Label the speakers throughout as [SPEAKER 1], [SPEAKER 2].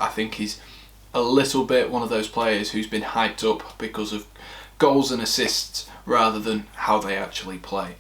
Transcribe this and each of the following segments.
[SPEAKER 1] I think he's a little bit one of those players who's been hyped up because of goals and assists rather than how they actually play.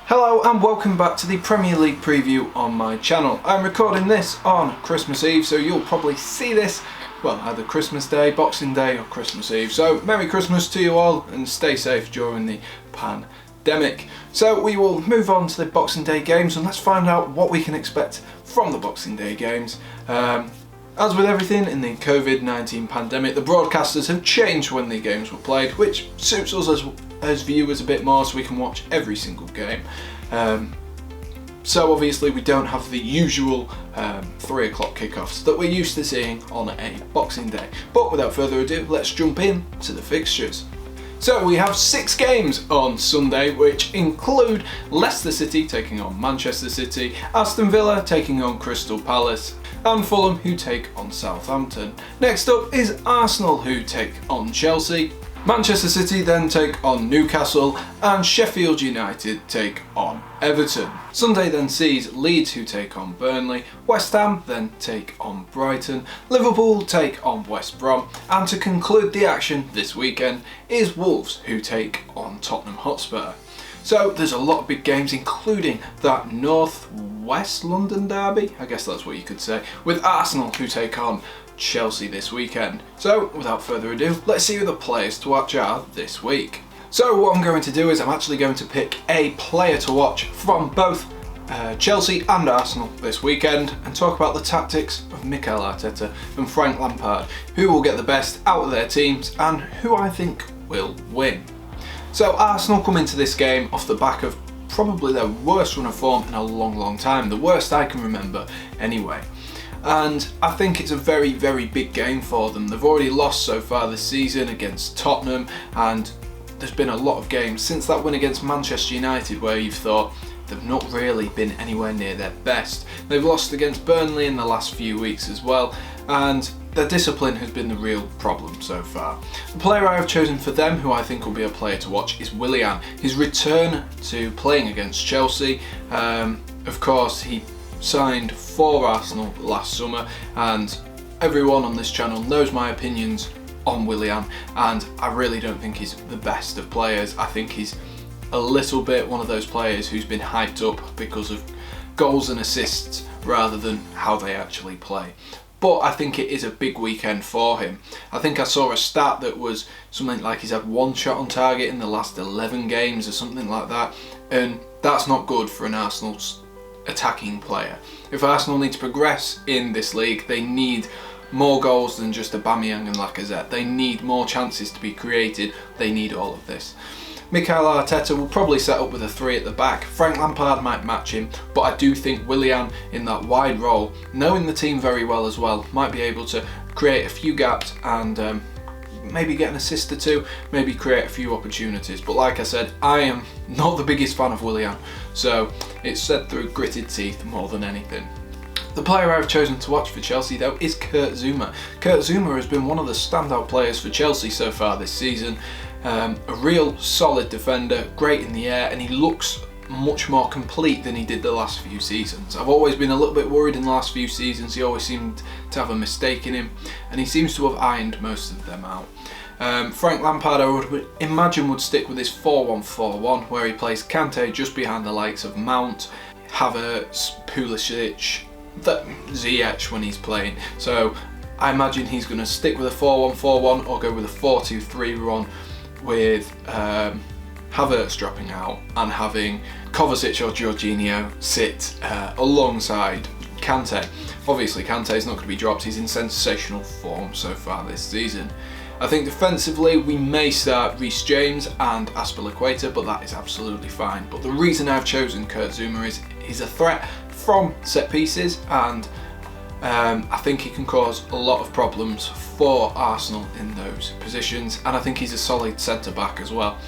[SPEAKER 1] Hello and welcome back to the Premier League preview on my channel. I'm recording this on Christmas Eve, so you'll probably see this, well, either Christmas Day, Boxing Day or Christmas Eve. So Merry Christmas to you all and stay safe during the pandemic. So we will move on to the Boxing Day games and let's find out what we can expect from the Boxing Day games. As with everything in the COVID-19 pandemic, the broadcasters have changed when the games were played, which suits us as viewers a bit more so we can watch every single game. So obviously we don't have the usual 3 o'clock kickoffs that we're used to seeing on a Boxing Day. But without further ado, let's jump in to the fixtures. So we have 6 games on Sunday, which include Leicester City taking on Manchester City, Aston Villa taking on Crystal Palace, and Fulham who take on Southampton. Next up is Arsenal who take on Chelsea, Manchester City then take on Newcastle, and Sheffield United take on Everton. Sunday then sees Leeds who take on Burnley, West Ham then take on Brighton, Liverpool take on West Brom, and to conclude the action this weekend is Wolves who take on Tottenham Hotspur. So there's a lot of big games, including that North West London derby, I guess that's what you could say, with Arsenal who take on Chelsea this weekend. So without further ado, let's see who the players to watch are this week. So what I'm going to do is I'm actually going to pick a player to watch from both Chelsea and Arsenal this weekend and talk about the tactics of Mikel Arteta and Frank Lampard, who will get the best out of their teams and who I think will win. So Arsenal come into this game off the back of probably their worst run of form in a long time, the worst I can remember anyway. And I think it's a very big game for them. They've already lost so far this season against Tottenham, and there's been a lot of games since that win against Manchester United where you've thought they've not really been anywhere near their best. They've lost against Burnley in the last few weeks as well, and their discipline has been the real problem so far. The player I have chosen for them, who I think will be a player to watch, is Willian. His return to playing against Chelsea, of course he signed for Arsenal last summer, and everyone on this channel knows my opinions on Willian, and I really don't think he's the best of players. I think he's a little bit one of those players who's been hyped up because of goals and assists rather than how they actually play. But I think it is a big weekend for him. I think I saw a stat that was something like he's had 1 shot on target in the last 11 games or something like that, and that's not good for an Arsenal attacking player. If Arsenal need to progress in this league, they need more goals than just Aubameyang and Lacazette. They need more chances to be created. They need all of this. Mikel Arteta will probably set up with a 3 at the back. Frank Lampard might match him, but I do think Willian in that wide role, knowing the team very well as well, might be able to create a few gaps and maybe get an assist or 2, maybe create a few opportunities. But like I said, I am not the biggest fan of Willian, so it's said through gritted teeth more than anything. The player I've chosen to watch for Chelsea though is Kurt Zouma. Kurt Zouma has been one of the standout players for Chelsea so far this season. A real solid defender, great in the air, and he looks much more complete than he did the last few seasons. I've always been a little bit worried in the last few seasons. He always seemed to have a mistake in him, and he seems to have ironed most of them out. Frank Lampard, I would imagine, would stick with his 4-1-4-1 where he plays Kante just behind the likes of Mount, Havertz, Pulisic, Ziyech when he's playing. So I imagine he's going to stick with a 4-1-4-1 or go with a 4-2-3 run with Havertz dropping out and having Kovacic or Jorginho sit alongside Kante. Obviously Kante is not going to be dropped, he's in sensational form so far this season. I think defensively we may start Reece James and Azpilicueta, but that is absolutely fine. But the reason I've chosen Kurt Zouma is he's a threat from set pieces, and I think he can cause a lot of problems for Arsenal in those positions, and I think he's a solid centre back as well.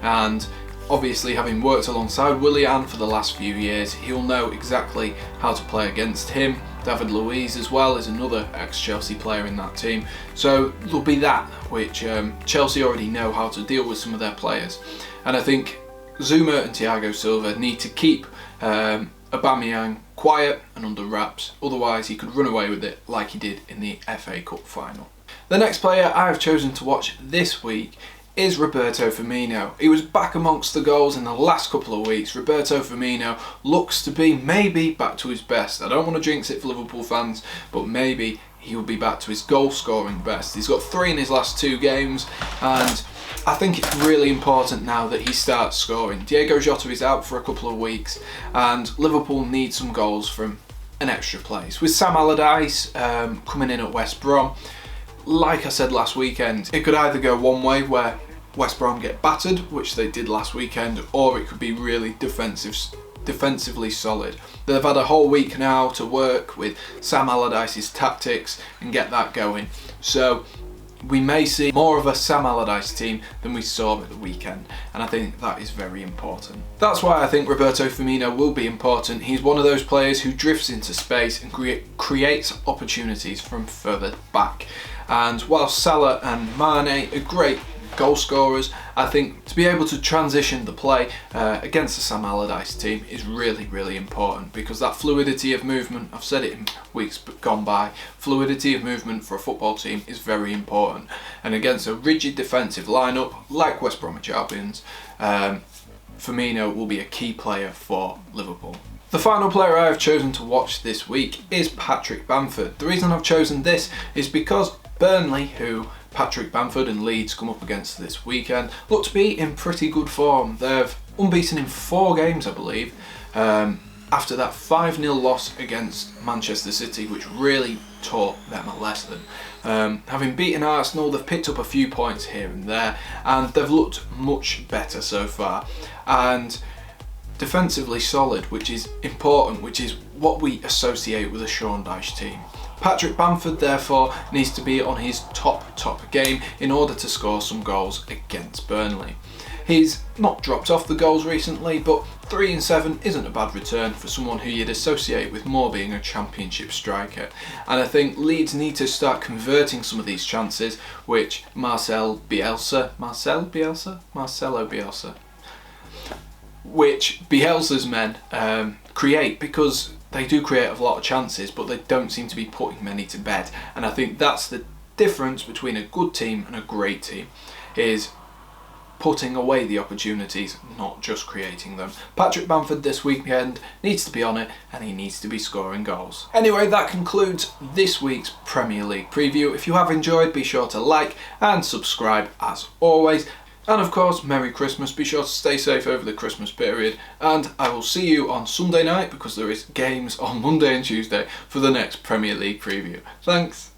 [SPEAKER 1] And obviously, having worked alongside Willian for the last few years, he'll know exactly how to play against him. David Luiz as well is another ex-Chelsea player in that team. So there'll be that, which Chelsea already know how to deal with some of their players. And I think Zuma and Thiago Silva need to keep Aubameyang quiet and under wraps, otherwise he could run away with it like he did in the FA Cup final. The next player I have chosen to watch this week is Roberto Firmino. He was back amongst the goals in the last couple of weeks. Roberto Firmino looks to be maybe back to his best. I don't want to jinx it for Liverpool fans, but maybe he will be back to his goal scoring best. He's got 3 in his last 2 games, and I think it's really important now that he starts scoring. Diego Jota is out for a couple of weeks, and Liverpool need some goals from an extra place. With Sam Allardyce coming in at West Brom, like I said last weekend, it could either go one way where West Brom get battered, which they did last weekend, or it could be really defensively solid. They've had a whole week now to work with Sam Allardyce's tactics and get that going. So we may see more of a Sam Allardyce team than we saw at the weekend, and I think that is very important. That's why I think Roberto Firmino will be important. He's one of those players who drifts into space and creates opportunities from further back. And while Salah and Mane are great goal scorers, I think to be able to transition the play against the Sam Allardyce team is really, really important, because that fluidity of movement, I've said it in weeks gone by, fluidity of movement for a football team is very important. And against a rigid defensive lineup like West Bromwich Albion's, Firmino will be a key player for Liverpool. The final player I have chosen to watch this week is Patrick Bamford. The reason I've chosen this is because Burnley, who Patrick Bamford and Leeds come up against this weekend, look to be in pretty good form. They've unbeaten in 4 games, I believe, after that 5-0 loss against Manchester City, which really taught them a lesson. Having beaten Arsenal, they've picked up a few points here and there, and they've looked much better so far. And defensively solid, which is important, which is what we associate with a Sean Dyche team. Patrick Bamford therefore needs to be on his top game in order to score some goals against Burnley. He's not dropped off the goals recently, but 3 in 7 isn't a bad return for someone who you'd associate with more being a championship striker. And I think Leeds need to start converting some of these chances, which Marcelo Bielsa, which Bielsa's men create, because they do create a lot of chances, but they don't seem to be putting many to bed. And I think that's the difference between a good team and a great team, is putting away the opportunities, not just creating them. Patrick Bamford this weekend needs to be on it, and he needs to be scoring goals. Anyway, that concludes this week's Premier League preview. If you have enjoyed, be sure to like and subscribe as always. And of course, Merry Christmas. Be sure to stay safe over the Christmas period, and I will see you on Sunday night, because there is games on Monday and Tuesday, for the next Premier League preview. Thanks.